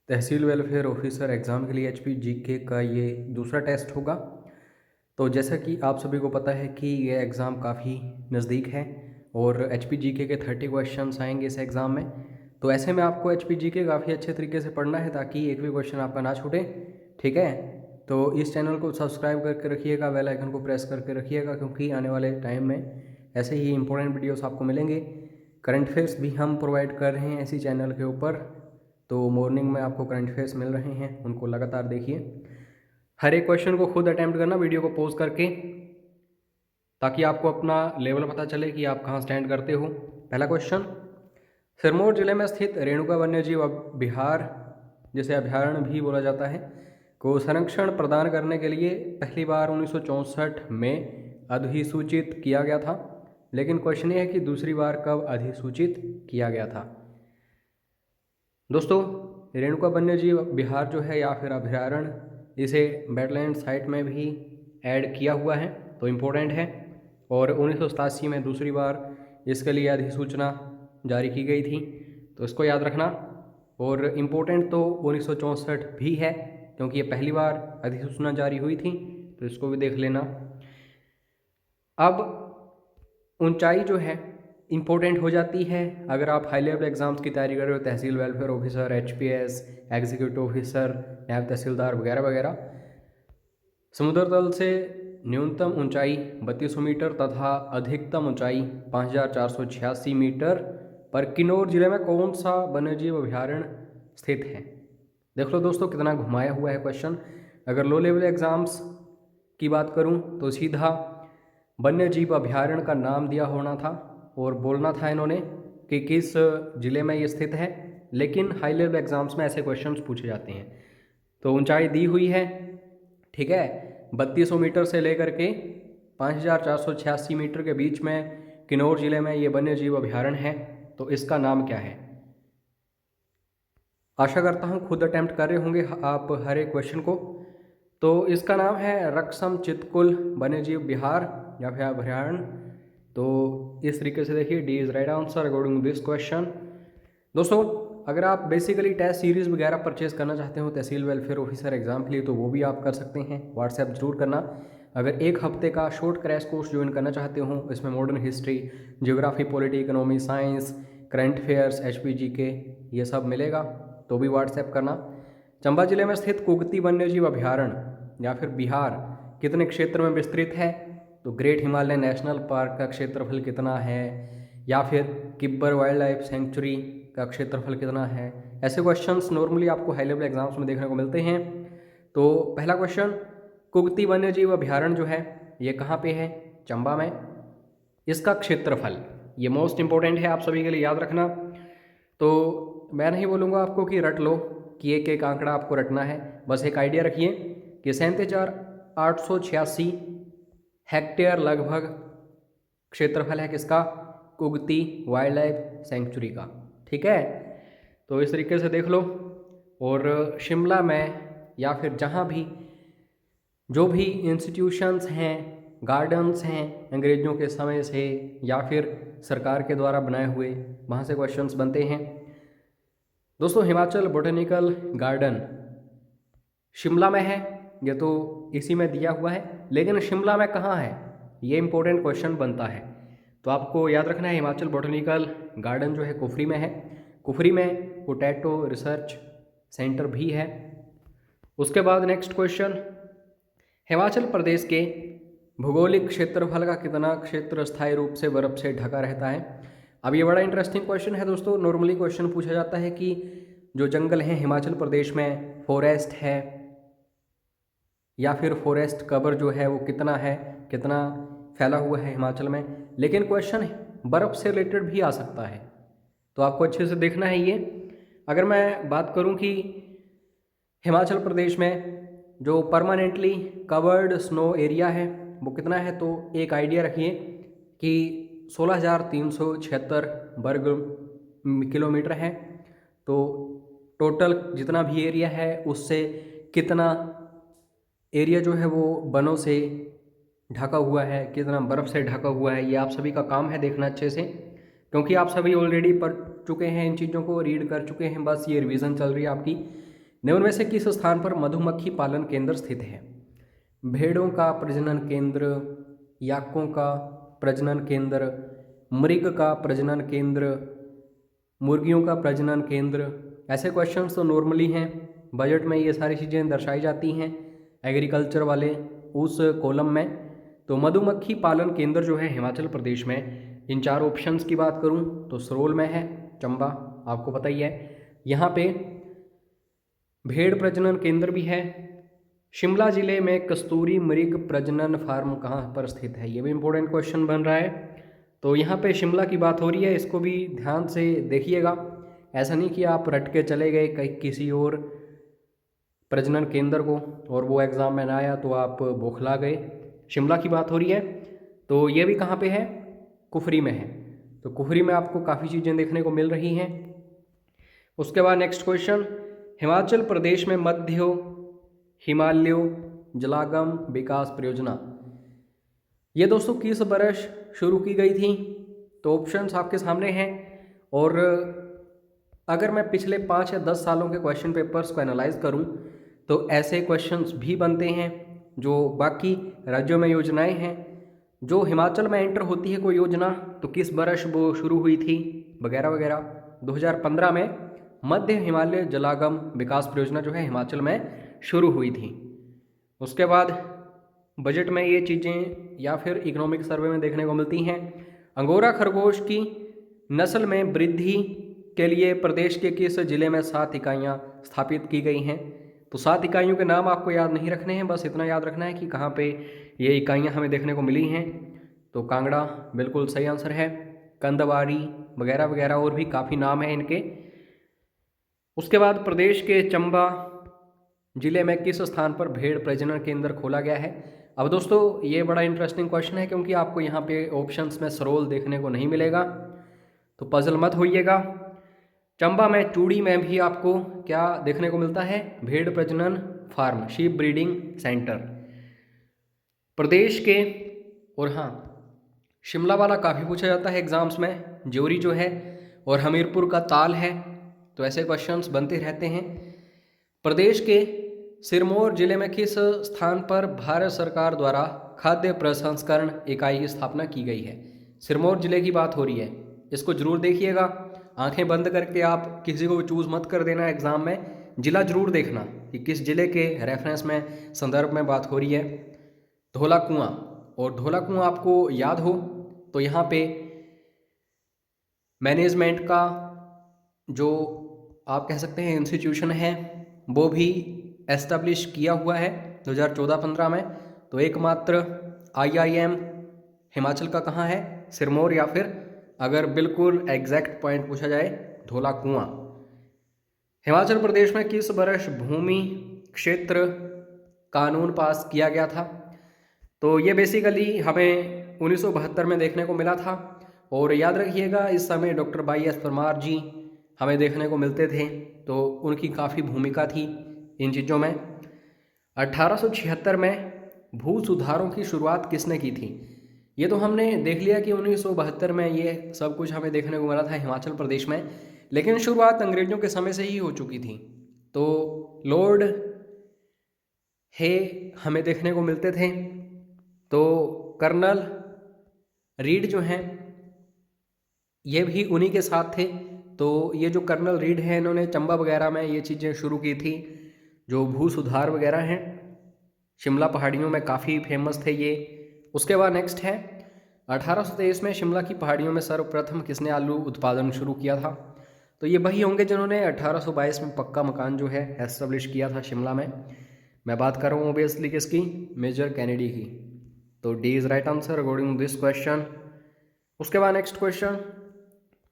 तहसील welfare officer exam के लिए HPGK का ये दूसरा टेस्ट होगा। तो जैसा कि आप सभी को पता है कि ये एग्ज़ाम काफ़ी नज़दीक है और HPGK के 30 क्वेश्चंस आएंगे इस एग्ज़ाम में। तो ऐसे में आपको HPGK काफ़ी अच्छे तरीके से पढ़ना है ताकि एक भी क्वेश्चन आपका ना छूटे, ठीक है। तो इस चैनल को सब्सक्राइब करके रखिएगा, बेल आइकन को प्रेस करके रखिएगा, क्योंकि आने वाले टाइम में ऐसे ही इंपॉर्टेंट वीडियोस आपको मिलेंगे। करंट अफेयर्स भी हम प्रोवाइड कर रहे हैं इसी चैनल के ऊपर, तो मॉर्निंग में आपको करंट अफेयर्स मिल रहे हैं, उनको लगातार देखिए। हर एक क्वेश्चन को खुद अटैम्प्ट करना वीडियो को पॉज करके, ताकि आपको अपना लेवल पता चले कि आप कहाँ स्टैंड करते हो। पहला क्वेश्चन, सिरमौर जिले में स्थित रेणुका वन्यजीव विहार, जिसे अभयारण्य भी बोला जाता है, को संरक्षण प्रदान करने के लिए पहली बार 1964 में अधिसूचित किया गया था। लेकिन क्वेश्चन ये है कि दूसरी बार कब अधिसूचित किया गया था। दोस्तों, रेणुका वन्यजीव विहार जो है या फिर अभयारण्य, इसे वेटलैंड साइट में भी ऐड किया हुआ है, तो इम्पोर्टेंट है। और 1987 में दूसरी बार इसके लिए अधिसूचना जारी की गई थी, तो इसको याद रखना। और इम्पोर्टेंट तो 1964 भी है, क्योंकि ये पहली बार अधिसूचना जारी हुई थी, तो इसको भी देख लेना। अब ऊंचाई जो है इम्पोर्टेंट हो जाती है अगर आप हाई लेवल एग्जाम्स की तैयारी कर रहे हो, tehsil welfare officer, HPS, executive officer, naib tehsildar वगैरह वगैरह। समुद्र तल से न्यूनतम ऊंचाई 3200 मीटर तथा अधिकतम ऊंचाई 5486 मीटर पर किन्नौर जिले में कौन सा वन्यजीव अभयारण्य स्थित है। देख लो दोस्तों, कितना घुमाया हुआ है क्वेश्चन। अगर लो लेवल एग्जाम्स की बात करूं तो सीधा वन्यजीव अभयारण्य का नाम दिया होना था और बोलना था इन्होंने कि किस ज़िले में ये स्थित है। लेकिन हाई लेवल एग्जाम्स में ऐसे क्वेश्चंस पूछे जाते हैं। तो ऊंचाई दी हुई है, ठीक है, 3200 मीटर से लेकर के 5486 मीटर के बीच में किन्नौर जिले में ये वन्यजीव अभयारण्य है। तो इसका नाम क्या है। आशा करता हूँ खुद अटेम्प्ट कर रहे होंगे आप हर एक क्वेश्चन को। तो इसका नाम है रक्षम चितकुल वन्यजीव विहार या फिर अभयारण्य। तो इस तरीके से देखिए, D is right answer according to this question. दोस्तों, अगर आप बेसिकली टेस्ट सीरीज़ वगैरह परचेज करना चाहते हो तहसील वेलफेयर ऑफिसर एग्जाम के लिए, तो वो भी आप कर सकते हैं। व्हाट्सएप जरूर करना। अगर एक हफ्ते का शॉर्ट क्रैश कोर्स ज्वाइन करना चाहते हो, इसमें modern history, geography, polity, economy, science, current affairs, HPGK, ये सब मिलेगा, तो भी व्हाट्सएप करना। चंबा जिले में स्थित कुगती वन्यजीव अभयारण्य या फिर बिहार कितने क्षेत्र में विस्तृत है। तो ग्रेट हिमालय नेशनल पार्क का क्षेत्रफल कितना है, या फिर किब्बर वाइल्ड लाइफ सेंचुरी का क्षेत्रफल कितना है। ऐसे क्वेश्चंस नॉर्मली आपको हाई लेवल एग्जाम्स में देखने को मिलते हैं। तो पहला क्वेश्चन, कुगती वन्यजीव अभयारण्य जो है ये कहाँ पे है, चंबा में। इसका क्षेत्रफल, ये मोस्ट इंपॉर्टेंट है, आप सभी के लिए याद रखना। तो मैं नहीं बोलूँगा आपको कि रट लो, कि एक आंकड़ा आपको रटना है, बस एक आइडिया रखिए कि 37,886 हेक्टेयर लगभग क्षेत्रफल है किसका, कुगती वाइल्ड लाइफ सेंचुरी का, ठीक है। तो इस तरीके से देख लो। और शिमला में या फिर जहाँ भी जो भी इंस्टीट्यूशंस हैं, गार्डन्स हैं अंग्रेज़ों के समय से या फिर सरकार के द्वारा बनाए हुए, वहाँ से क्वेश्चंस बनते हैं। दोस्तों, हिमाचल बॉटनिकल गार्डन शिमला में है, ये तो इसी में दिया हुआ है, लेकिन शिमला में कहाँ है, ये इंपॉर्टेंट क्वेश्चन बनता है। तो आपको याद रखना है हिमाचल बॉटनिकल गार्डन जो है कुफरी में है। कुफरी में पोटैटो रिसर्च सेंटर भी है। उसके बाद नेक्स्ट क्वेश्चन, हिमाचल प्रदेश के भौगोलिक क्षेत्रफल का कितना क्षेत्र स्थायी रूप से बर्फ से ढका रहता है। अब ये बड़ा इंटरेस्टिंग क्वेश्चन है दोस्तों। नॉर्मली क्वेश्चन पूछा जाता है कि जो जंगल है हिमाचल प्रदेश में, फॉरेस्ट है या फिर फॉरेस्ट कवर जो है वो कितना है, कितना फैला हुआ है हिमाचल में। लेकिन क्वेश्चन बर्फ़ से रिलेटेड भी आ सकता है, तो आपको अच्छे से देखना है ये। अगर मैं बात करूं कि हिमाचल प्रदेश में जो परमानेंटली कवर्ड स्नो एरिया है वो कितना है, तो एक आइडिया रखिए कि 16,376 वर्ग किलोमीटर है। तो टोटल जितना भी एरिया है उससे कितना एरिया जो है वो वनों से ढका हुआ है, कितना बर्फ़ से ढका हुआ है, ये आप सभी का काम है देखना अच्छे से, क्योंकि आप सभी ऑलरेडी पढ़ चुके हैं, इन चीज़ों को रीड कर चुके हैं, बस ये रिवीजन चल रही है आपकी। निम्न में से किस स्थान पर मधुमक्खी पालन केंद्र स्थित है? भेड़ों का प्रजनन केंद्र, याकों का प्रजनन केंद्र, मृग का प्रजनन केंद्र, मुर्गियों का प्रजनन केंद्र। ऐसे क्वेश्चंस तो नॉर्मली हैं, बजट में ये सारी चीज़ें दर्शाई जाती हैं एग्रीकल्चर वाले उस कॉलम में। तो मधुमक्खी पालन केंद्र जो है हिमाचल प्रदेश में, इन 4 ऑप्शंस की बात करूं तो सरोल में है, चंबा आपको पता ही है, यहाँ पे भेड़ प्रजनन केंद्र भी है। शिमला जिले में कस्तूरी मृग प्रजनन फार्म कहाँ पर स्थित है? ये भी इंपॉर्टेंट क्वेश्चन बन रहा है। तो यहाँ पे शिमला की बात हो रही है, इसको भी ध्यान से देखिएगा। ऐसा नहीं कि आप रट के चले गए कहीं किसी और प्रजनन केंद्र को और वो एग्ज़ाम में ना आया तो आप बौखला गए। शिमला की बात हो रही है। तो ये भी कहाँ पे है? कुफरी में है। तो कुफरी में आपको काफ़ी चीज़ें देखने को मिल रही हैं। उसके बाद नेक्स्ट क्वेश्चन, हिमाचल प्रदेश में मध्य हिमालय जलागम विकास परियोजना ये दोस्तों किस वर्ष शुरू की गई थी? तो ऑप्शंस आपके सामने हैं। और अगर मैं पिछले 5 या 10 सालों के क्वेश्चन पेपर्स को एनालाइज करूं तो ऐसे क्वेश्चंस भी बनते हैं जो बाकी राज्यों में योजनाएं हैं। जो हिमाचल में एंटर होती है कोई योजना तो किस वर्ष वो शुरू हुई थी वगैरह वगैरह। 2015 में मध्य हिमालय जलागम विकास परियोजना जो है हिमाचल में शुरू हुई थी। उसके बाद बजट में ये चीज़ें या फिर इकोनॉमिक सर्वे में देखने को मिलती हैं। अंगोरा खरगोश की नस्ल में वृद्धि के लिए प्रदेश के किस जिले में 7 इकाइयाँ स्थापित की गई हैं? तो 7 इकाइयों के नाम आपको याद नहीं रखने हैं, बस इतना याद रखना है कि कहाँ पे ये इकाइयाँ हमें देखने को मिली हैं। तो कांगड़ा बिल्कुल सही आंसर है, कंदवारी वगैरह वगैरह और भी काफ़ी नाम हैं इनके। उसके बाद प्रदेश के चंबा जिले में किस स्थान पर भेड़ प्रजनन केंद्र खोला गया है? अब दोस्तों ये बड़ा इंटरेस्टिंग क्वेश्चन है क्योंकि आपको यहाँ पे ऑप्शंस में सरोल देखने को नहीं मिलेगा, तो पजल मत होइएगा। चंबा में चूड़ी में भी आपको क्या देखने को मिलता है? भेड़ प्रजनन फार्म, शीप ब्रीडिंग सेंटर प्रदेश के। और हाँ, शिमला वाला काफ़ी पूछा जाता है एग्जाम्स में, ज्योरी जो है और हमीरपुर का ताल है। तो ऐसे क्वेश्चंस बनते रहते हैं। प्रदेश के सिरमौर जिले में किस स्थान पर भारत सरकार द्वारा खाद्य प्रसंस्करण इकाई की स्थापना की गई है? सिरमौर जिले की बात हो रही है, इसको जरूर देखिएगा। आंखें बंद करके आप किसी को चूज़ मत कर देना एग्ज़ाम में, जिला जरूर देखना कि किस जिले के रेफरेंस में संदर्भ में बात हो रही है। धौला कुआं, और धौला कुआं आपको याद हो तो यहाँ पे मैनेजमेंट का जो आप कह सकते हैं इंस्टीट्यूशन है वो भी एस्टेब्लिश किया हुआ है 2014-15 में। तो एकमात्र IIM हिमाचल का कहाँ है? सिरमौर, या फिर अगर बिल्कुल एग्जैक्ट पॉइंट पूछा जाए धौला कुआं। हिमाचल प्रदेश में किस वर्ष भूमि क्षेत्र कानून पास किया गया था? तो ये बेसिकली हमें 1972 में देखने को मिला था। और याद रखिएगा इस समय डॉक्टर YS परमार जी हमें देखने को मिलते थे, तो उनकी काफ़ी भूमिका थी इन चीज़ों में। 1876 में भू सुधारों की शुरुआत किसने की थी? ये तो हमने देख लिया कि 1972 में ये सब कुछ हमें देखने को मिला था हिमाचल प्रदेश में, लेकिन शुरुआत अंग्रेजों के समय से ही हो चुकी थी। तो लॉर्ड हे हमें देखने को मिलते थे। तो कर्नल रीड जो हैं ये भी उन्हीं के साथ थे। तो ये जो कर्नल रीड हैं इन्होंने चंबा वगैरह में ये चीज़ें शुरू की थी, जो भू सुधार वगैरह हैं। शिमला पहाड़ियों में काफ़ी फेमस थे ये। उसके बाद नेक्स्ट है 1823 में शिमला की पहाड़ियों में सर्वप्रथम किसने आलू उत्पादन शुरू किया था? तो ये वही होंगे जिन्होंने 1822 में पक्का मकान जो है एस्टेब्लिश किया था शिमला में। मैं बात कर रहा हूँ ओबियसली किसकी? मेजर कैनेडी की। तो D is right answer according to this question. उसके बाद नेक्स्ट क्वेश्चन,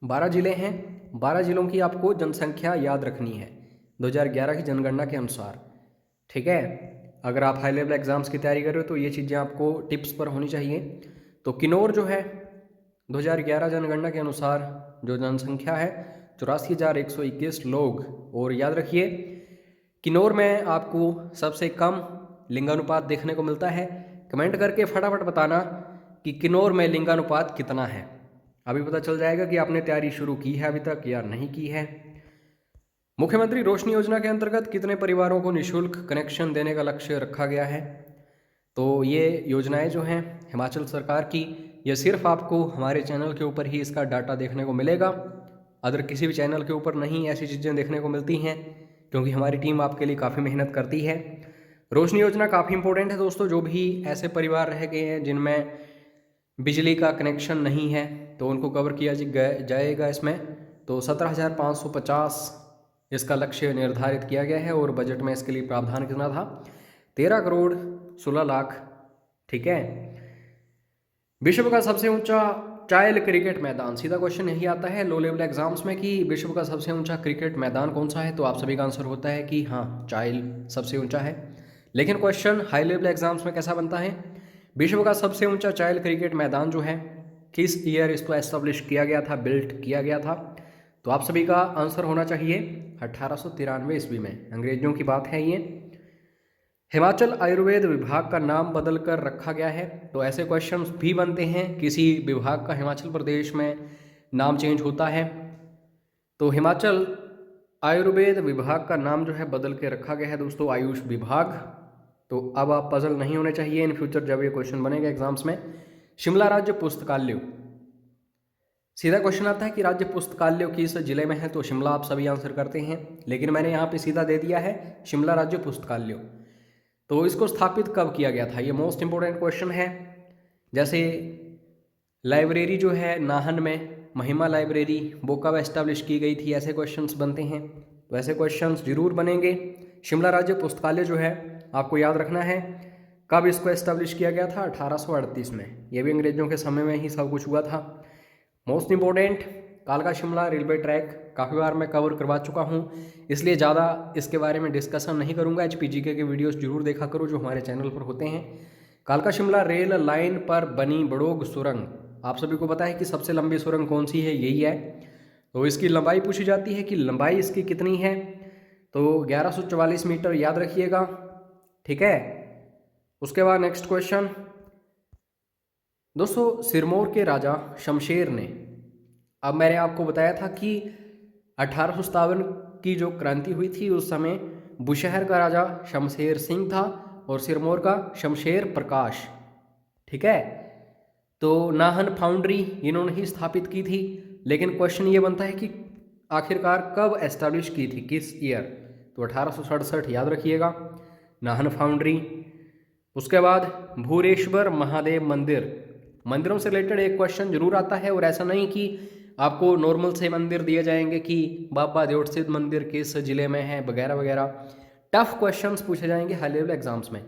12 जिले हैं, 12 जिलों की आपको जनसंख्या याद रखनी है 2011 की जनगणना के अनुसार, ठीक है। अगर आप हाई लेवल एग्जाम्स की तैयारी कर रहे हो तो ये चीज़ें आपको टिप्स पर होनी चाहिए। तो किन्नौर जो है 2011 जनगणना के अनुसार जो जनसंख्या है 84,121 लोग। और याद रखिए किन्नौर में आपको सबसे कम लिंगानुपात देखने को मिलता है। कमेंट करके फटाफट बताना कि किन्नौर में लिंगानुपात कितना है। अभी पता चल जाएगा कि आपने तैयारी शुरू की है अभी तक या नहीं की है। मुख्यमंत्री रोशनी योजना के अंतर्गत कितने परिवारों को निःशुल्क कनेक्शन देने का लक्ष्य रखा गया है? तो ये योजनाएं जो हैं हिमाचल सरकार की, ये सिर्फ आपको हमारे चैनल के ऊपर ही इसका डाटा देखने को मिलेगा। अदर किसी भी चैनल के ऊपर नहीं ऐसी चीज़ें देखने को मिलती हैं, क्योंकि हमारी टीम आपके लिए काफ़ी मेहनत करती है। रोशनी योजना काफ़ी इंपॉर्टेंट है दोस्तों। जो भी ऐसे परिवार रह गए हैं जिनमें बिजली का कनेक्शन नहीं है, तो उनको कवर किया जाएगा इसमें। तो 17,550 इसका लक्ष्य निर्धारित किया गया है और बजट में इसके लिए प्रावधान कितना था? 13 करोड़ 16 लाख। ठीक है। विश्व का सबसे ऊंचा चाइल्ड क्रिकेट मैदान, सीधा क्वेश्चन यही आता है लो लेवल एग्जाम्स में कि विश्व का सबसे ऊंचा क्रिकेट मैदान कौन सा है? तो आप सभी का आंसर होता है कि हाँ, चाइल्ड सबसे ऊंचा है। लेकिन क्वेश्चन हाई लेवल एग्जाम्स में कैसा बनता है? विश्व का सबसे ऊंचा चाइल्ड क्रिकेट मैदान जो है किस ईयर इसको एस्टेब्लिश किया गया था, बिल्ट किया गया था? तो आप सभी का आंसर होना चाहिए 1893 ईस्वी में। अंग्रेजों की बात है ये। हिमाचल आयुर्वेद विभाग का नाम बदल कर रखा गया है। तो ऐसे क्वेश्चंस भी बनते हैं, किसी विभाग का हिमाचल प्रदेश में नाम चेंज होता है। तो हिमाचल आयुर्वेद विभाग का नाम जो है बदल के रखा गया है दोस्तों, आयुष विभाग। तो अब आप पजल नहीं होने चाहिए इन फ्यूचर जब ये क्वेश्चन बनेगा एग्जाम्स में। शिमला राज्य पुस्तकालय, सीधा क्वेश्चन आता है कि राज्य पुस्तकालय किस जिले में है? तो शिमला आप सभी आंसर करते हैं, लेकिन मैंने यहाँ पे सीधा दे दिया है शिमला राज्य पुस्तकालय। तो इसको स्थापित कब किया गया था? ये मोस्ट इंपोर्टेंट क्वेश्चन है। जैसे लाइब्रेरी जो है नाहन में, महिमा लाइब्रेरी, वो कब एस्टेब्लिश की गई थी? ऐसे क्वेश्चंस बनते हैं। तो ऐसे क्वेश्चंस जरूर बनेंगे। शिमला राज्य पुस्तकालय जो है आपको याद रखना है कब इसको एस्टेब्लिश किया गया था? 1838 में। ये भी अंग्रेजों के समय में ही सब कुछ हुआ था। मोस्ट इंपॉर्टेंट कालका शिमला रेलवे ट्रैक काफ़ी बार मैं कवर करवा चुका हूँ, इसलिए ज़्यादा इसके बारे में डिस्कशन नहीं करूँगा। HPGK के वीडियोस जरूर देखा करो जो हमारे चैनल पर होते हैं। कालका शिमला रेल लाइन पर बनी बड़ोग सुरंग, आप सभी को पता है कि सबसे लंबी सुरंग कौन सी है? यही है। तो इसकी लंबाई पूछी जाती है कि लंबाई इसकी कितनी है? तो 1144 मीटर, याद रखिएगा। ठीक है। उसके बाद नेक्स्ट क्वेश्चन दोस्तों, सिरमौर के राजा शमशेर ने, अब मैंने आपको बताया था कि 1857 की जो क्रांति हुई थी उस समय बुशहर का राजा शमशेर सिंह था और सिरमौर का शमशेर प्रकाश। ठीक है। तो नाहन फाउंड्री इन्होंने ही स्थापित की थी। लेकिन क्वेश्चन ये बनता है कि आखिरकार कब एस्टैब्लिश की थी, किस ईयर? तो 1867, याद रखिएगा, नाहन फाउंड्री। उसके बाद भूरेश्वर महादेव मंदिर, मंदिरों से रिलेटेड एक क्वेश्चन जरूर आता है। और ऐसा नहीं कि आपको नॉर्मल से मंदिर दिए जाएंगे कि बाबा देवसिद्ध मंदिर किस जिले में है वगैरह वगैरह। टफ क्वेश्चंस पूछे जाएंगे हाई लेवल एग्जाम्स में।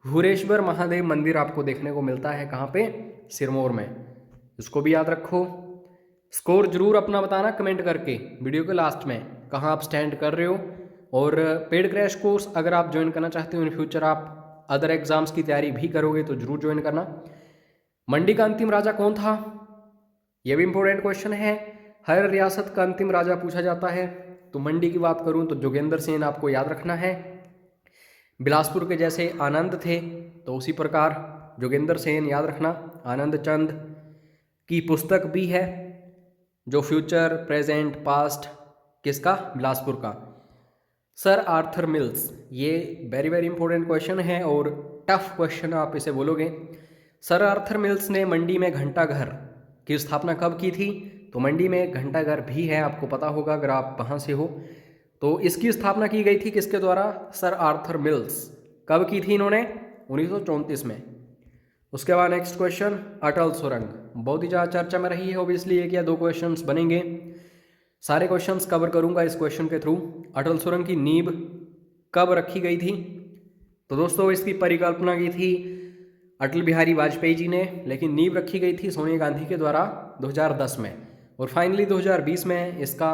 भूरेश्वर महादेव मंदिर आपको देखने को मिलता है कहाँ पे? सिरमौर में। इसको भी याद रखो। स्कोर जरूर अपना बताना कमेंट करके वीडियो के लास्ट में, कहाँ आप स्टैंड कर रहे हो। और पेड क्रैश कोर्स अगर आप ज्वाइन करना चाहते हो इन फ्यूचर, आप अदर एग्जाम्स की तैयारी भी करोगे तो जरूर ज्वाइन करना। मंडी का अंतिम राजा कौन था? यह भी इंपॉर्टेंट क्वेश्चन है। हर रियासत का अंतिम राजा पूछा जाता है। तो मंडी की बात करूं तो जोगेंद्र सेन आपको याद रखना है। बिलासपुर के जैसे आनंद थे तो उसी प्रकार जोगेंद्र सेन याद रखना। आनंद चंद की पुस्तक भी है जो फ्यूचर प्रेजेंट पास्ट, किसका? बिलासपुर का। सर आर्थर मिल्स, ये वेरी वेरी इंपॉर्टेंट क्वेश्चन है और टफ क्वेश्चन आप इसे बोलोगे। सर आर्थर मिल्स ने मंडी में घंटाघर की स्थापना कब की थी? तो मंडी में घंटाघर भी है, आपको पता होगा अगर आप वहाँ से हो। तो इसकी स्थापना की गई थी किसके द्वारा? Sir Arthur mills. कब की थी इन्होंने? 1934 में। उसके बाद नेक्स्ट क्वेश्चन, अटल सुरंग बहुत ही ज़्यादा चर्चा में रही है। ओबियसली एक या दो क्वेश्चंस बनेंगे, सारे क्वेश्चंस कवर करूंगा इस क्वेश्चन के थ्रू। अटल सुरंग की नींव कब रखी गई थी? तो दोस्तों इसकी परिकल्पना की थी अटल बिहारी वाजपेयी जी ने, लेकिन नींव रखी गई थी सोनिया गांधी के द्वारा 2010 में। और फाइनली 2020 में इसका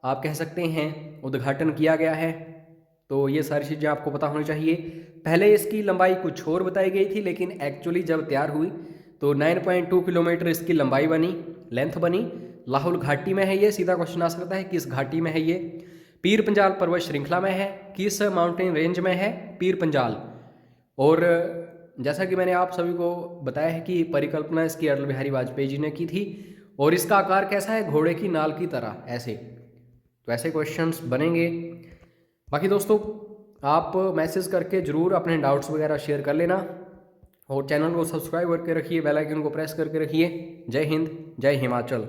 आप कह सकते हैं उद्घाटन किया गया है। तो ये सारी चीज़ें आपको पता होनी चाहिए। पहले इसकी लंबाई कुछ और बताई गई थी, लेकिन एक्चुअली जब तैयार हुई तो 9.2 किलोमीटर इसकी लंबाई बनी, लेंथ बनी। लाहौल घाटी में है ये, सीधा क्वेश्चन आ सकता है किस घाटी में है ये? पीर पंजाल पर्वत श्रृंखला में है। किस माउंटेन रेंज में है? पीर पंजाल। और जैसा कि मैंने आप सभी को बताया है कि परिकल्पना इसकी अटल बिहारी वाजपेयी जी ने की थी। और इसका आकार कैसा है? घोड़े की नाल की तरह, ऐसे। तो ऐसे क्वेश्चंस बनेंगे। बाकी दोस्तों आप मैसेज करके ज़रूर अपने डाउट्स वगैरह शेयर कर लेना और चैनल को सब्सक्राइब करके रखिए, बेल आइकन को प्रेस करके रखिए। जय हिंद, जय हिमाचल।